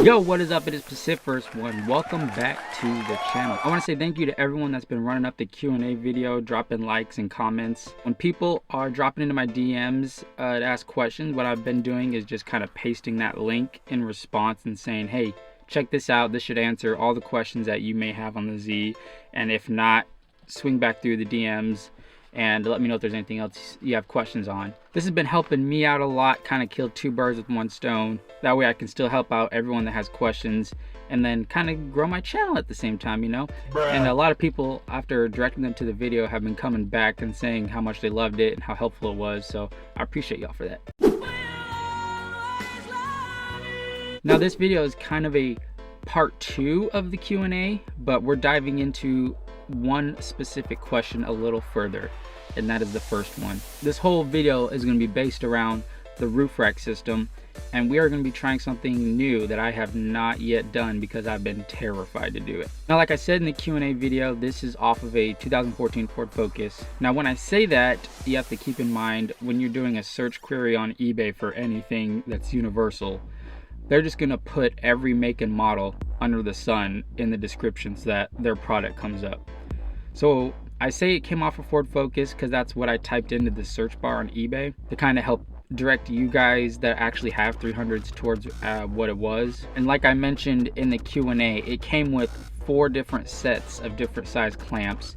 Yo, what is up? It is Pacific1. Welcome back to the channel. I want to say thank you to everyone that's been running up the Q&A video, dropping likes and comments. When people are dropping into my DMs to ask questions, what I've been doing is just kind of pasting that link in response and saying, hey, check this out. This should answer all the questions that you may have on the Z. And if not, swing back through the DMs and let me know if there's anything else you have questions on. This has been helping me out a lot, kind of killed two birds with one stone. That way I can still help out everyone that has questions and then kind of grow my channel at the same time, you know? Bruh. And a lot of people, after directing them to the video, have been coming back and saying how much they loved it and how helpful it was, so I appreciate y'all for that. Now this video is kind of a part 2 of the Q&A, but we're diving into one specific question a little further, and that is the first one. This whole video is going to be based around the roof rack system, and we are going to be trying something new that I have not yet done because I've been terrified to do it. Now, like I said in the Q&A video, this is off of a 2014 Ford Focus. Now when I say that, you have to keep in mind when you're doing a search query on eBay for anything that's universal, they're just going to put every make and model under the sun in the descriptions that their product comes up. So I say it came off a Ford Focus because that's what I typed into the search bar on eBay to kind of help direct you guys that actually have 300s towards what it was. And like I mentioned in the Q&A, it came with 4 different sets of different size clamps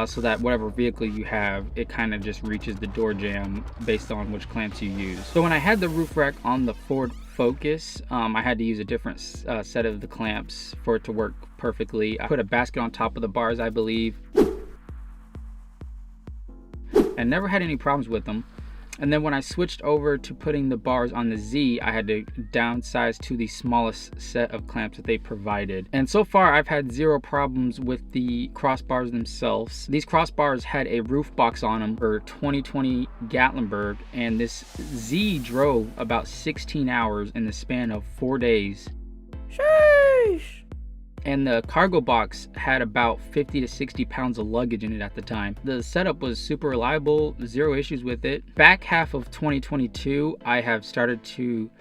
so that whatever vehicle you have, it kind of just reaches the door jamb based on which clamps you use. So when I had the roof rack on the Ford Focus, I had to use a different set of the clamps for it to work perfectly. I put a basket on top of the bars, I believe, and never had any problems with them. And then when I switched over to putting the bars on the Z, I had to downsize to the smallest set of clamps that they provided. And so far, I've had 0 problems with the crossbars themselves. These crossbars had a roof box on them for 2020 Gatlinburg, and this Z drove about 16 hours in the span of 4 days. Sheesh! And the cargo box had about 50 to 60 pounds of luggage in it at the time. The setup was super reliable, 0 issues with it. Back half of 2022, I have started to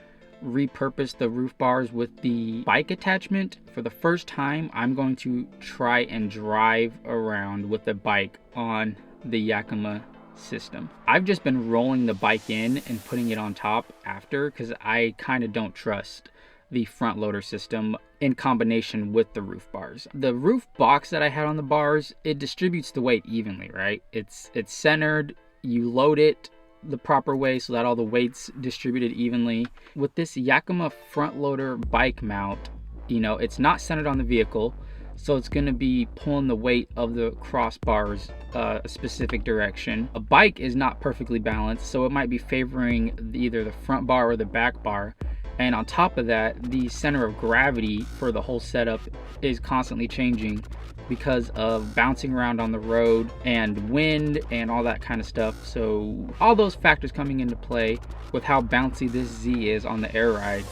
repurpose the roof bars with the bike attachment. For the first time, I'm going to try and drive around with the bike on the Yakima system. I've just been rolling the bike in and putting it on top after because I kind of don't trust the front loader system in combination with the roof bars. The roof box that I had on the bars, it distributes the weight evenly, right? It's centered, you load it the proper way so that all the weight's distributed evenly. With this Yakima front loader bike mount, you know, it's not centered on the vehicle, so it's going to be pulling the weight of the crossbars a specific direction. A bike is not perfectly balanced, so it might be favoring either the front bar or the back bar. And on top of that, the center of gravity for the whole setup is constantly changing because of bouncing around on the road and wind and all that kind of stuff. So all those factors coming into play with how bouncy this Z is on the air ride.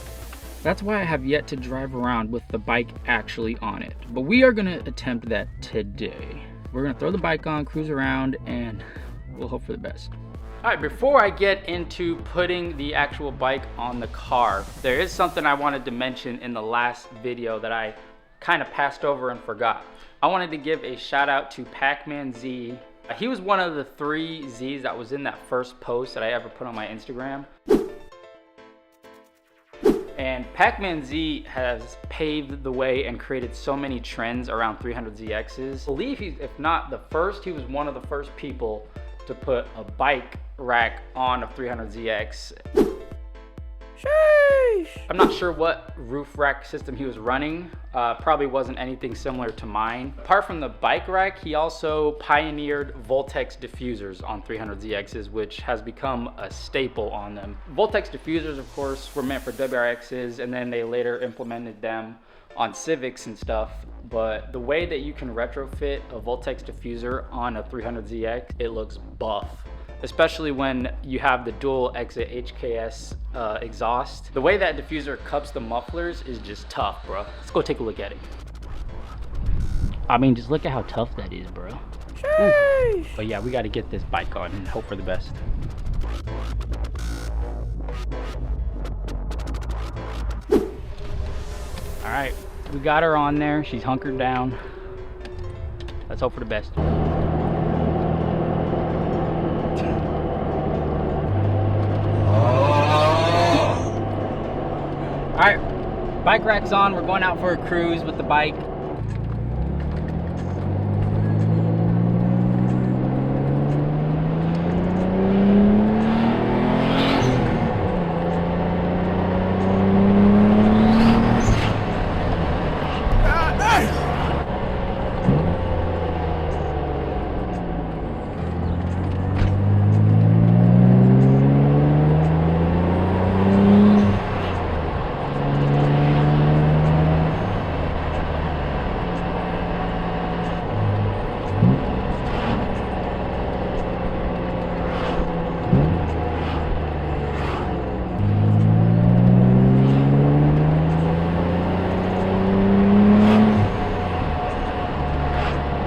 That's why I have yet to drive around with the bike actually on it. But we are gonna attempt that today. We're gonna throw the bike on, cruise around, and we'll hope for the best. All right, before I get into putting the actual bike on the car, there is something I wanted to mention in the last video that I kind of passed over and forgot. I wanted to give a shout out to Pac-Man Z. He was one of the 3 Zs that was in that first post that I ever put on my Instagram. And Pac-Man Z has paved the way and created so many trends around 300zx's. I believe he's, if not the first, he was one of the first people to put a bike rack on a 300zx. Sheesh. I'm not sure what roof rack system he was running. Probably wasn't anything similar to mine. Apart from the bike rack, he also pioneered Voltex diffusers on 300zx's, which has become a staple on them. Voltex diffusers, of course, were meant for WRX's, and then they later implemented them on Civics and stuff. But the way that you can retrofit a Voltex diffuser on a 300zx, it looks buff. Especially when you have the dual exit HKS exhaust. The way that diffuser cups the mufflers is just tough, bro. Let's go take a look at it. I mean, just look at how tough that is, bro. But yeah, we got to get this bike on and hope for the best. right, we got her on there. She's hunkered down. Let's hope for the best. All right, bike rack's on. We're going out for a cruise with the bike.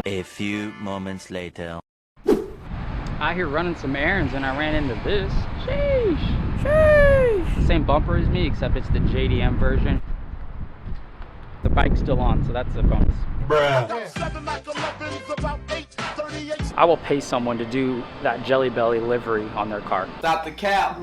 A few moments later. Out here running some errands and I ran into this. Sheesh. Sheesh. Same bumper as me, except it's the JDM version. The bike's still on, so that's a bonus. Bruh. I will pay someone to do that Jelly Belly livery on their car. Stop the cap.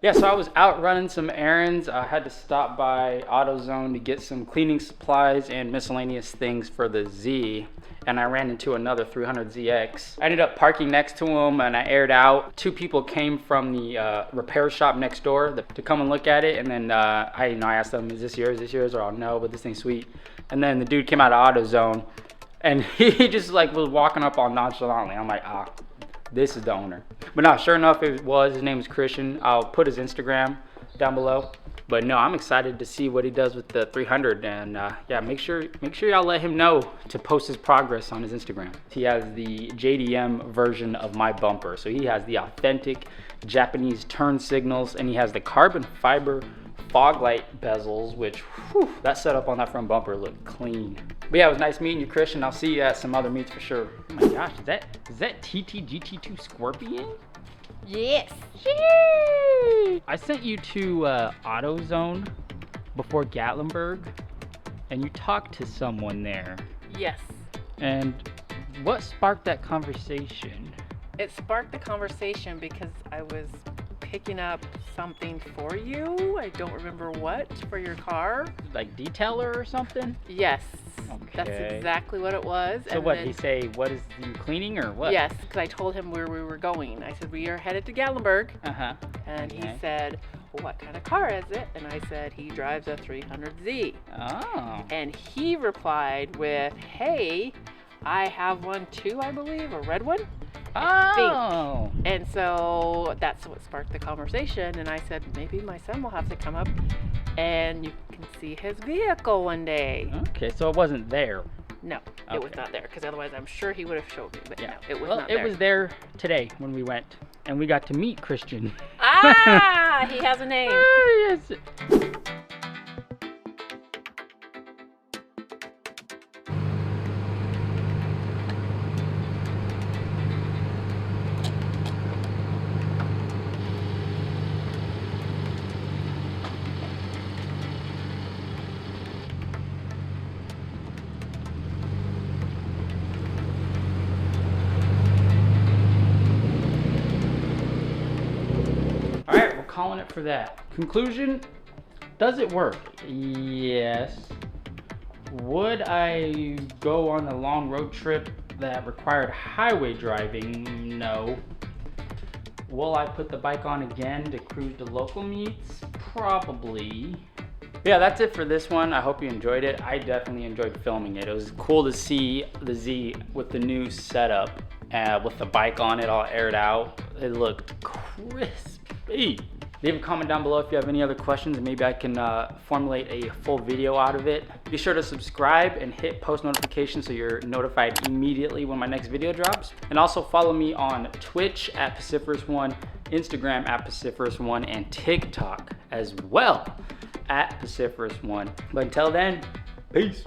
Yeah, so I was out running some errands. I had to stop by AutoZone to get some cleaning supplies and miscellaneous things for the Z. And I ran into another 300zx. I ended up parking next to him and I aired out. Two people came from the repair shop next door to come and look at it. And then I asked them, is this yours? Is this yours? Or, oh, no, but this thing's sweet. And then the dude came out of AutoZone and he just like was walking up all nonchalantly. I'm like, ah. This is the owner. But no, sure enough, it was. His name is Christian. I'll put his Instagram down below. But no, I'm excited to see what he does with the 300. And yeah, make sure y'all let him know to post his progress on his Instagram. He has the JDM version of my bumper. So he has the authentic Japanese turn signals, and he has the carbon fiber fog light bezels, which whew, that setup on that front bumper looked clean. But yeah, it was nice meeting you, Christian. I'll see you at some other meets for sure. Oh my gosh, is that TTGT2 Scorpion? Yes. Sheesh. I sent you to AutoZone before Gatlinburg, and you talked to someone there. Yes. And what sparked that conversation? It sparked the conversation because I was picking up something for you. I don't remember what, for your car. Like detailer or something? Yes. Okay. That's exactly what it was. So and what, did he say, what is you cleaning or what? Yes, because I told him where we were going. I said, we are headed to Gatlinburg. Uh-huh. And he said, well, what kind of car is it? And I said, he drives a 300Z. Oh. And he replied with, hey, I have one too, I believe, a red one. Oh. And so that's what sparked the conversation. And I said, maybe my son will have to come up and you can see his vehicle one day. Okay, so it wasn't there. No, it was not there, because otherwise I'm sure he would have showed me. But yeah, no, it was well, not there. It was there today when we went, and we got to meet Christian. Ah, he has a name. Yes. Calling it for that. Conclusion, does it work? Yes. Would I go on a long road trip that required highway driving? No. Will I put the bike on again to cruise to local meets? Probably. Yeah, that's it for this one. I hope you enjoyed it. I definitely enjoyed filming it. It was cool to see the Z with the new setup, with the bike on it all aired out. It looked crispy. Leave a comment down below if you have any other questions, and maybe I can formulate a full video out of it. Be sure to subscribe and hit post notifications so you're notified immediately when my next video drops. And also follow me on Twitch at Paciferous1, Instagram at Paciferous1, and TikTok as well at Paciferous1. But until then, peace.